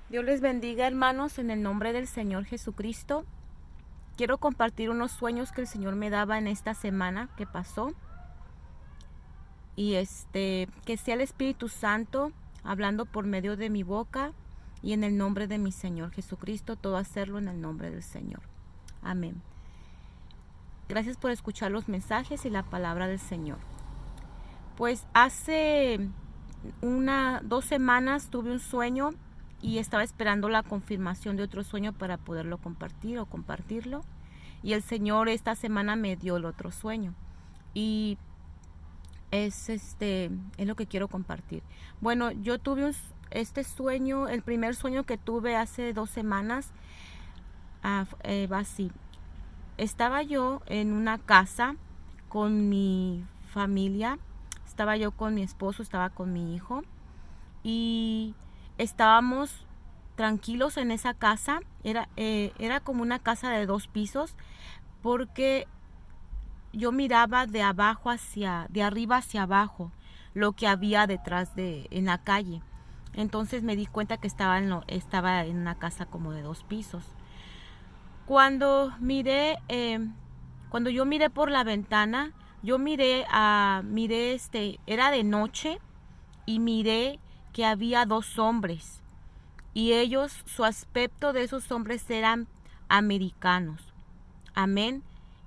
Dios les bendiga, hermanos, en el nombre del Señor Jesucristo. Quiero compartir unos sueños que el Señor me daba en esta semana que pasó. Y que sea el Espíritu Santo hablando por medio de mi boca y en el nombre de mi Señor Jesucristo, todo hacerlo en el nombre del Señor. Amén. Gracias por escuchar los mensajes y la palabra del Señor. Pues hace 2 semanas tuve un sueño y estaba esperando la confirmación de otro sueño para poderlo compartir o compartirlo. Y el Señor esta semana me dio el otro sueño. Y es lo que quiero compartir. Bueno, yo tuve este sueño, el primer sueño que tuve hace 2 semanas, va así. Estaba yo en una casa con mi familia, estaba yo con mi esposo, estaba con mi hijo y estábamos tranquilos en esa casa. Era como una casa de 2 pisos porque yo miraba de arriba hacia abajo lo que había detrás en la calle. Entonces me di cuenta que estaba en una casa como de 2 pisos. Cuando yo miré por la ventana, era de noche y miré que había 2 hombres y su aspecto de esos hombres eran americanos. Amén.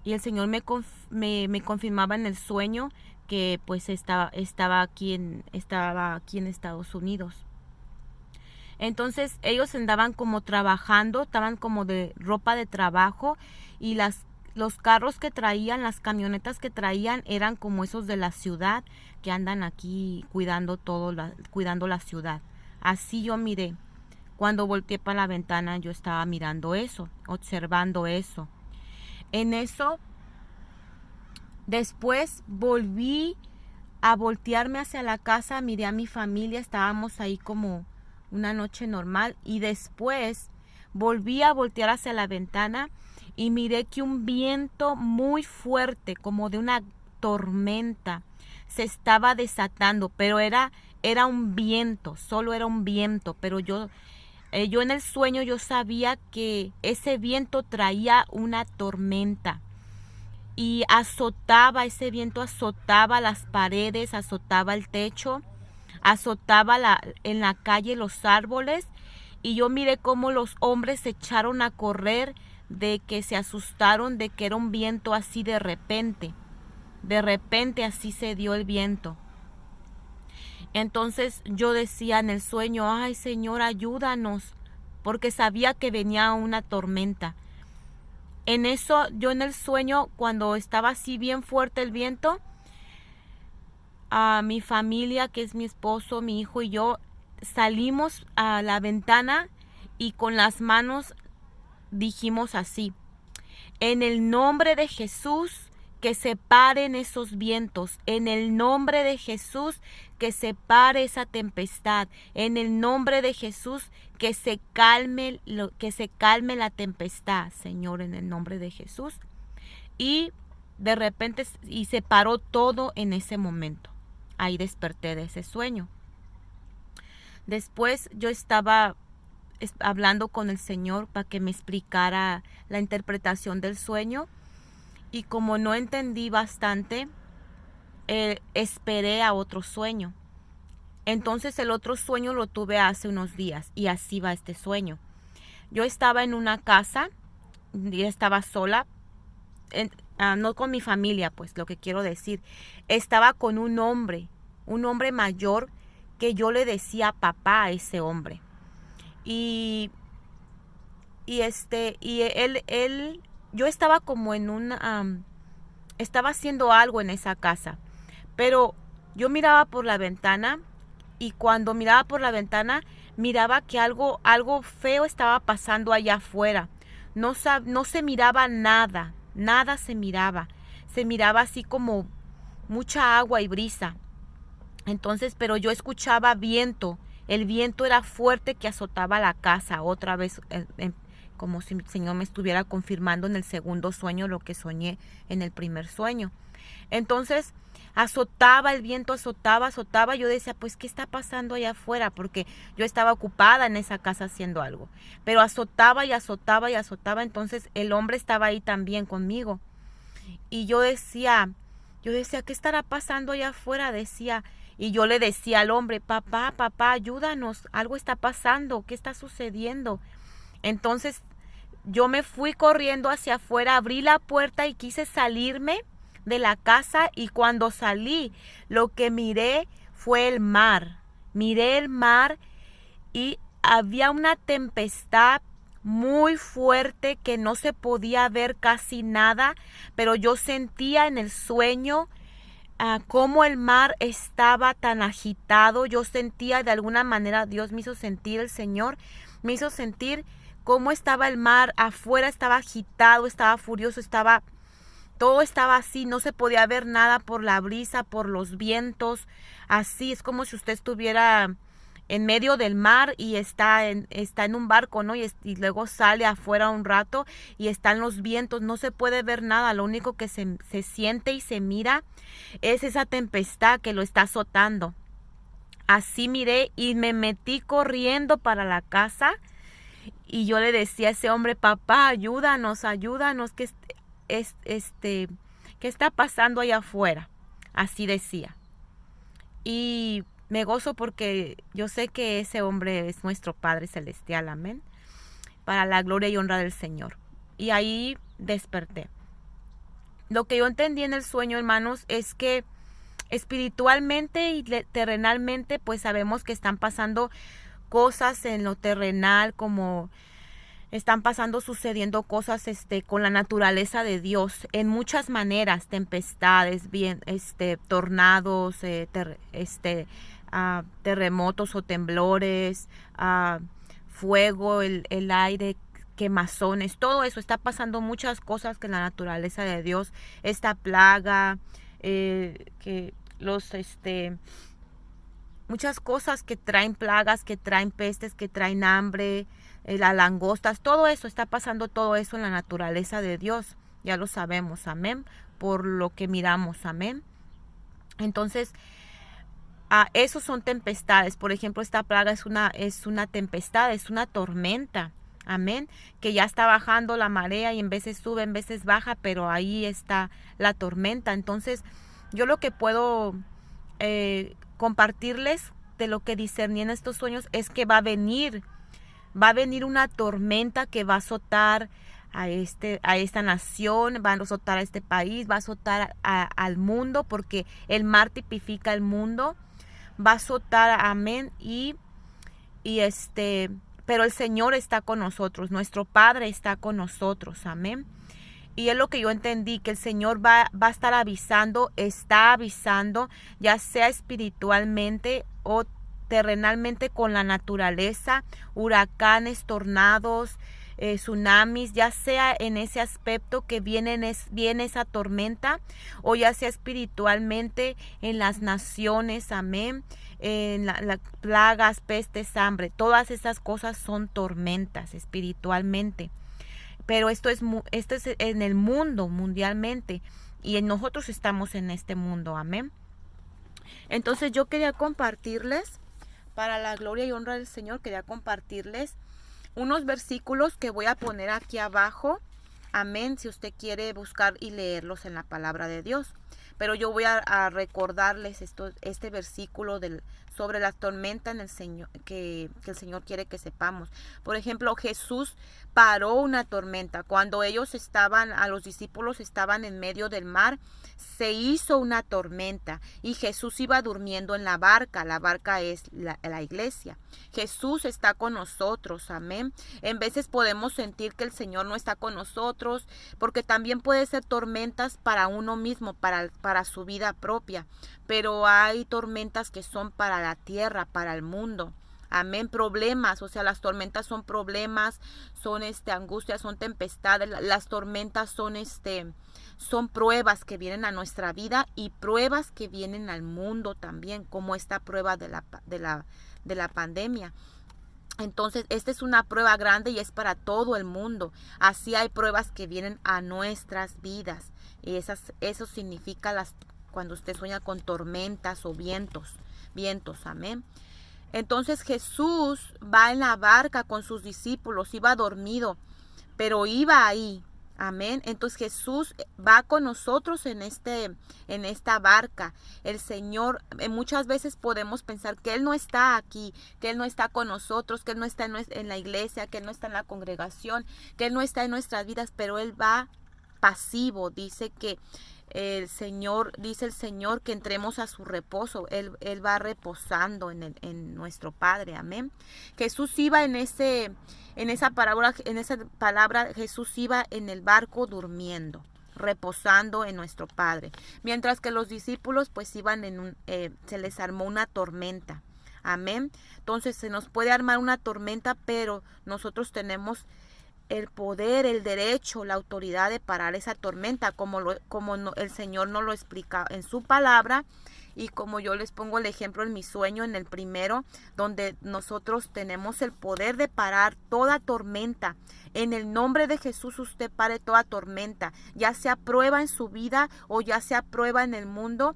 Y el Señor me confirmaba en el sueño que pues estaba aquí en Estados Unidos. Entonces ellos andaban como trabajando, estaban como de ropa de trabajo y los carros que traían, las camionetas que traían eran como esos de la ciudad que andan aquí cuidando la ciudad. Así yo miré. Cuando volteé para la ventana yo estaba mirando eso, observando eso. En eso, después volví a voltearme hacia la casa, miré a mi familia, estábamos ahí como una noche normal y después volví a voltear hacia la ventana y miré que un viento muy fuerte, como de una tormenta, se estaba desatando, pero era un viento, solo era un viento, pero yo en el sueño yo sabía que ese viento traía una tormenta y ese viento azotaba las paredes, azotaba el techo, azotaba en la calle los árboles y yo miré cómo los hombres se echaron a correr de que se asustaron de que era un viento así de repente así se dio el viento. Entonces yo decía en el sueño, ay Señor, ayúdanos, porque sabía que venía una tormenta. En eso, yo en el sueño, cuando estaba así bien fuerte el viento, a mi familia, que es mi esposo, mi hijo y yo, salimos a la ventana y con las manos dijimos así: en el nombre de Jesús, que se paren esos vientos. En el nombre de Jesús, que se pare esa tempestad. En el nombre de Jesús, que se calme la tempestad, Señor, en el nombre de Jesús. Y de repente se paró todo en ese momento. Ahí desperté de ese sueño. Después yo estaba hablando con el Señor para que me explicara la interpretación del sueño. Y como no entendí bastante, esperé a otro sueño. Entonces el otro sueño lo tuve hace unos días y así va este sueño. Yo estaba en una casa, y estaba sola, no con mi familia, pues lo que quiero decir. Estaba con un hombre mayor que yo le decía papá a ese hombre. Y yo estaba como estaba haciendo algo en esa casa, pero yo miraba por la ventana y cuando miraba por la ventana miraba que algo feo estaba pasando allá afuera. No se miraba nada se miraba así como mucha agua y brisa. Entonces, pero yo escuchaba viento, el viento era fuerte que azotaba la casa otra vez, como si el Señor me estuviera confirmando en el segundo sueño lo que soñé en el primer sueño. Entonces, azotaba, el viento azotaba. Yo decía, pues, ¿qué está pasando allá afuera? Porque yo estaba ocupada en esa casa haciendo algo. Pero azotaba y azotaba y azotaba. Entonces el hombre estaba ahí también conmigo. Y yo decía, ¿qué estará pasando allá afuera? Decía, y yo le decía al hombre, papá, ayúdanos, algo está pasando, ¿qué está sucediendo? Entonces yo me fui corriendo hacia afuera, abrí la puerta y quise salirme de la casa, y cuando salí, lo que miré fue el mar. Miré el mar y había una tempestad muy fuerte que no se podía ver casi nada, pero yo sentía en el sueño cómo el mar estaba tan agitado. Yo sentía de alguna manera, Dios me hizo sentir, el Señor me hizo sentir cómo estaba el mar afuera, estaba agitado, estaba furioso, todo estaba así, no se podía ver nada por la brisa, por los vientos, así es como si usted estuviera en medio del mar y está en un barco, ¿no? Y luego sale afuera un rato y están los vientos, no se puede ver nada, lo único que se siente y se mira es esa tempestad que lo está azotando. Así miré y me metí corriendo para la casa, y yo le decía a ese hombre, papá, ayúdanos, ¿qué está pasando allá afuera? Así decía. Y me gozo porque yo sé que ese hombre es nuestro Padre Celestial, amén, para la gloria y honra del Señor. Y ahí desperté. Lo que yo entendí en el sueño, hermanos, es que espiritualmente y terrenalmente, pues sabemos que están pasando cosas en lo terrenal, como sucediendo cosas con la naturaleza de Dios en muchas maneras, tempestades, tornados, terremotos o temblores, fuego, el aire, quemazones, todo eso está pasando, muchas cosas que en la naturaleza de Dios, esta plaga, que muchas cosas que traen plagas, que traen pestes, que traen hambre, las langostas, todo eso está pasando, todo eso en la naturaleza de Dios, ya lo sabemos, amén, por lo que miramos, amén. Entonces, esos son tempestades. Por ejemplo, esta plaga es una tempestad, es una tormenta, amén, que ya está bajando la marea y en veces sube, en veces baja, pero ahí está la tormenta. Entonces, yo lo que puedo compartirles de lo que discerní en estos sueños es que va a venir una tormenta que va a azotar a esta nación, va a azotar a este país, va a azotar al mundo, porque el mar tipifica el mundo, va a azotar, amén, pero el Señor está con nosotros, nuestro Padre está con nosotros, amén. Y es lo que yo entendí, que el Señor va a estar está avisando, ya sea espiritualmente o terrenalmente con la naturaleza, huracanes, tornados, tsunamis, ya sea en ese aspecto que viene esa tormenta, o ya sea espiritualmente en las naciones, amén, en las plagas, pestes, hambre, todas esas cosas son tormentas espiritualmente. Pero esto es en el mundo, mundialmente, y nosotros estamos en este mundo, amén. Entonces yo quería compartirles, para la gloria y honra del Señor, quería compartirles unos versículos que voy a poner aquí abajo, amén, si usted quiere buscar y leerlos en la palabra de Dios. Pero yo voy a recordarles este versículo sobre la tormenta en el Señor, que el Señor quiere que sepamos. Por ejemplo, Jesús paró una tormenta. Cuando los discípulos estaban en medio del mar, se hizo una tormenta y Jesús iba durmiendo en la barca. La barca es la iglesia. Jesús está con nosotros, amén. En veces podemos sentir que el Señor no está con nosotros, porque también puede ser tormentas para uno mismo, para su vida propia. Pero hay tormentas que son para la tierra, para el mundo. Amén, problemas, o sea, las tormentas son problemas, son angustias, son tempestades, las tormentas son pruebas que vienen a nuestra vida y pruebas que vienen al mundo también, como esta prueba de la pandemia. Entonces, esta es una prueba grande y es para todo el mundo. Así hay pruebas que vienen a nuestras vidas. Y eso significa cuando usted sueña con tormentas o vientos, amén. Entonces Jesús va en la barca con sus discípulos, iba dormido, pero iba ahí. Amén. Entonces Jesús va con nosotros en esta barca. El Señor, muchas veces podemos pensar que Él no está aquí, que Él no está con nosotros, que Él no está en la iglesia, que Él no está en la congregación, que Él no está en nuestras vidas, pero Él va pasivo. Dice el Señor que entremos a su reposo. Él va reposando en nuestro Padre. Amén. Jesús iba en esa palabra, Jesús iba en el barco durmiendo, reposando en nuestro Padre. Mientras que los discípulos pues iban se les armó una tormenta. Amén. Entonces se nos puede armar una tormenta, pero nosotros tenemos el poder, el derecho, la autoridad de parar esa tormenta, como el Señor nos lo explica en su palabra, y como yo les pongo el ejemplo en mi sueño, en el primero, donde nosotros tenemos el poder de parar toda tormenta. En el nombre de Jesús usted pare toda tormenta, ya sea prueba en su vida o ya sea prueba en el mundo.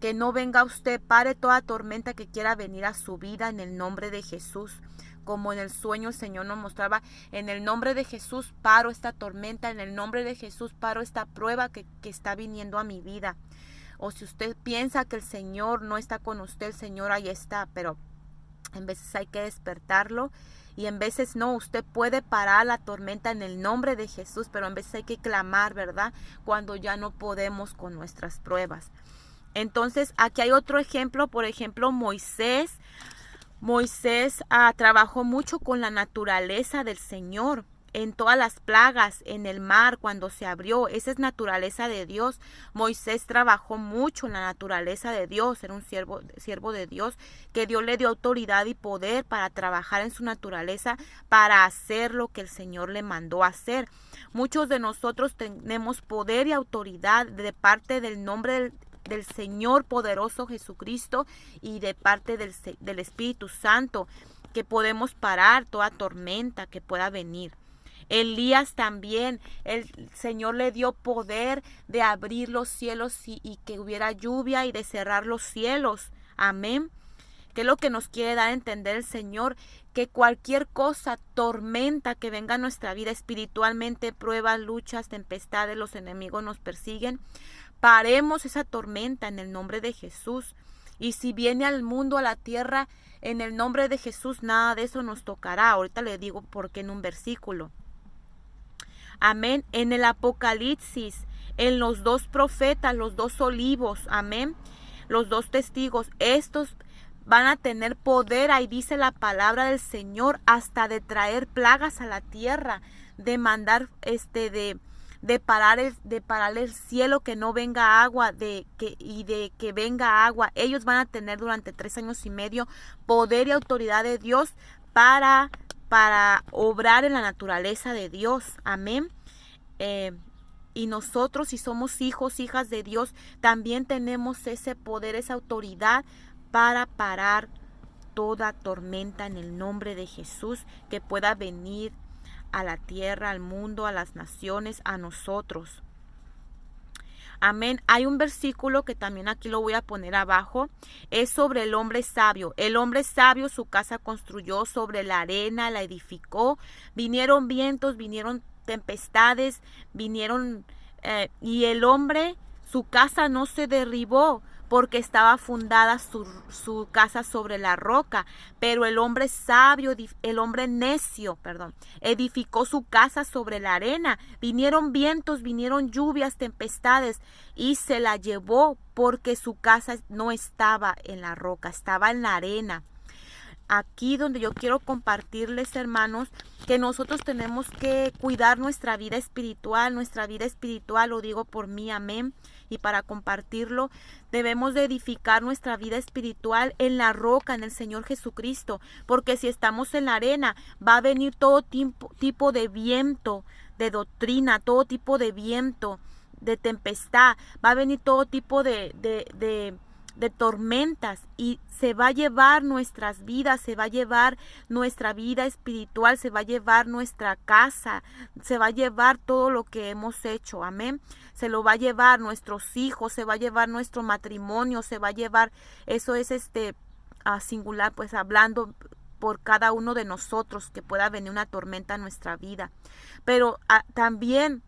Que no venga usted, pare toda tormenta que quiera venir a su vida en el nombre de Jesús. Como en el sueño el Señor nos mostraba, en el nombre de Jesús paro esta tormenta, en el nombre de Jesús paro esta prueba que está viniendo a mi vida. O si usted piensa que el Señor no está con usted, el Señor ahí está, pero en veces hay que despertarlo y en veces no. Usted puede parar la tormenta en el nombre de Jesús, pero en veces hay que clamar, ¿verdad? Cuando ya no podemos con nuestras pruebas. Entonces, aquí hay otro ejemplo, por ejemplo, Moisés trabajó mucho con la naturaleza del Señor, en todas las plagas, en el mar, cuando se abrió. Esa es naturaleza de Dios. Moisés trabajó mucho en la naturaleza de Dios, era un siervo de Dios, que Dios le dio autoridad y poder para trabajar en su naturaleza, para hacer lo que el Señor le mandó hacer. Muchos de nosotros tenemos poder y autoridad de parte del nombre del Señor poderoso Jesucristo y de parte del Espíritu Santo, que podemos parar toda tormenta que pueda venir. Elías también, el Señor le dio poder de abrir los cielos y que hubiera lluvia y de cerrar los cielos. Amén. ¿Qué es lo que nos quiere dar a entender el Señor? Que cualquier cosa, tormenta que venga a nuestra vida espiritualmente, pruebas, luchas, tempestades, los enemigos nos persiguen, paremos esa tormenta en el nombre de Jesús. Y si viene al mundo, a la tierra, en el nombre de Jesús, nada de eso nos tocará. Ahorita le digo por qué en un versículo. Amén. En el Apocalipsis, en los 2 profetas, los 2 olivos, amén, los 2 testigos, estos van a tener poder, ahí dice la palabra del Señor, hasta de traer plagas a la tierra, de mandar, de parar el cielo, que no venga agua, de que venga agua. Ellos van a tener durante 3 años y medio poder y autoridad de Dios para obrar en la naturaleza de Dios. Amén. Y nosotros, si somos hijos, hijas de Dios, también tenemos ese poder, esa autoridad para parar toda tormenta en el nombre de Jesús que pueda venir a la tierra, al mundo, a las naciones, a nosotros. Amén. Hay un versículo que también aquí lo voy a poner abajo. Es sobre el hombre sabio. El hombre sabio su casa construyó sobre la arena, la edificó. Vinieron vientos, vinieron tempestades, y el hombre, su casa no se derribó, porque estaba fundada su casa sobre la roca. Pero el hombre sabio, el hombre necio, edificó su casa sobre la arena. Vinieron vientos, vinieron lluvias, tempestades, y se la llevó, porque su casa no estaba en la roca, estaba en la arena. Aquí donde yo quiero compartirles, hermanos, que nosotros tenemos que cuidar nuestra vida espiritual, lo digo por mí, amén, y para compartirlo, debemos de edificar nuestra vida espiritual en la roca, en el Señor Jesucristo, porque si estamos en la arena, va a venir todo tipo de viento, de doctrina, todo tipo de viento, de tempestad, va a venir todo tipo de de tormentas, y se va a llevar nuestras vidas, se va a llevar nuestra vida espiritual, se va a llevar nuestra casa, se va a llevar todo lo que hemos hecho, amén. Se lo va a llevar nuestros hijos, se va a llevar nuestro matrimonio, se va a llevar, eso es singular, pues hablando por cada uno de nosotros, que pueda venir una tormenta a nuestra vida. Pero también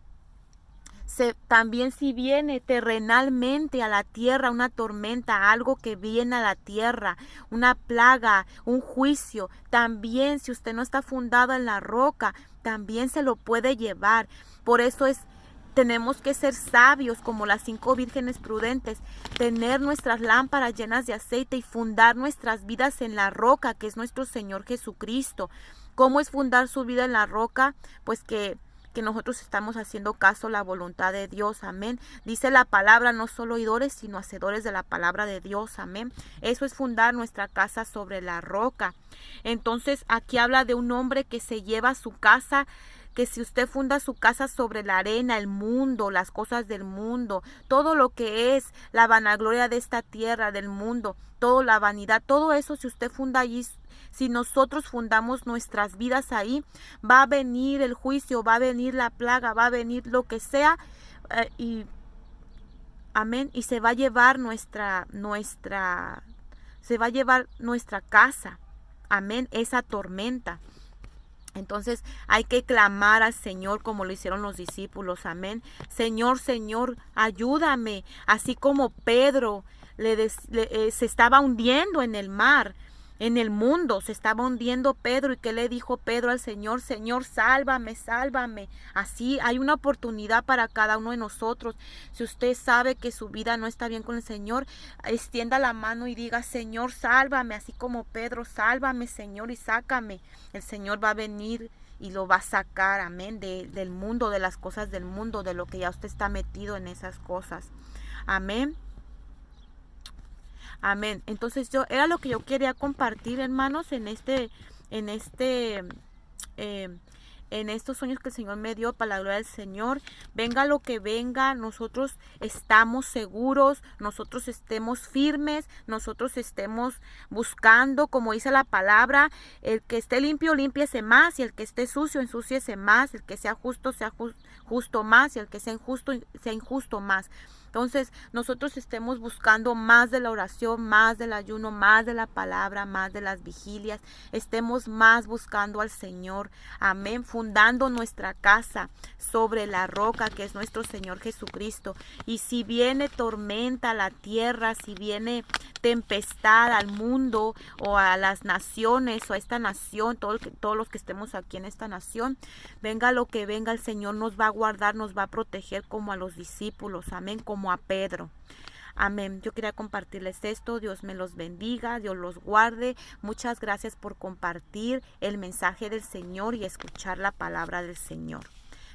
si viene terrenalmente a la tierra una tormenta, algo que viene a la tierra, una plaga, un juicio, también si usted no está fundado en la roca, también se lo puede llevar. Por eso tenemos que ser sabios como las 5 vírgenes prudentes, tener nuestras lámparas llenas de aceite y fundar nuestras vidas en la roca, que es nuestro Señor Jesucristo. ¿Cómo es fundar su vida en la roca? Pues que nosotros estamos haciendo caso a la voluntad de Dios, amén. Dice la palabra, no solo oidores, sino hacedores de la palabra de Dios, amén. Eso es fundar nuestra casa sobre la roca. Entonces aquí habla de un hombre que se lleva su casa, que si usted funda su casa sobre la arena, el mundo, las cosas del mundo, todo lo que es la vanagloria de esta tierra, del mundo, toda la vanidad, todo eso, si usted funda allí, si nosotros fundamos nuestras vidas ahí, va a venir el juicio, va a venir la plaga, va a venir lo que sea, amén, y se va a llevar se va a llevar nuestra casa, amén, esa tormenta. Entonces hay que clamar al Señor como lo hicieron los discípulos, amén. Señor, Señor, ayúdame, así como Pedro se estaba hundiendo en el mar, en el mundo, se estaba hundiendo Pedro. ¿Y qué le dijo Pedro al Señor? Señor, sálvame, sálvame. Así hay una oportunidad para cada uno de nosotros. Si usted sabe que su vida no está bien con el Señor, extienda la mano y diga, Señor, sálvame, así como Pedro, sálvame, Señor, y sácame. El Señor va a venir y lo va a sacar, amén, del mundo, de las cosas del mundo, de lo que ya usted está metido en esas cosas. Amén. Amén. Entonces era lo que yo quería compartir, hermanos, en estos sueños que el Señor me dio para la gloria del Señor. Venga lo que venga, nosotros estamos seguros, nosotros estemos firmes, nosotros estemos buscando, como dice la palabra, el que esté limpio, límpiese más, y el que esté sucio, ensúciese más, el que sea justo, sea justo más, y el que sea injusto más. Entonces, nosotros estemos buscando más de la oración, más del ayuno, más de la palabra, más de las vigilias. Estemos más buscando al Señor. Amén. Fundando nuestra casa sobre la roca que es nuestro Señor Jesucristo. Y si viene tormenta a la tierra, si viene tempestad al mundo o a las naciones o a esta nación, todos los que estemos aquí en esta nación, venga lo que venga, el Señor nos va a guardar, nos va a proteger como a los discípulos. Amén. Como a Pedro. Amén. Yo quería compartirles esto. Dios me los bendiga, Dios los guarde. Muchas gracias por compartir el mensaje del Señor y escuchar la palabra del Señor.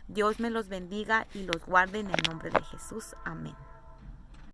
Dios me los bendiga y los guarde en el nombre de Jesús. Amén.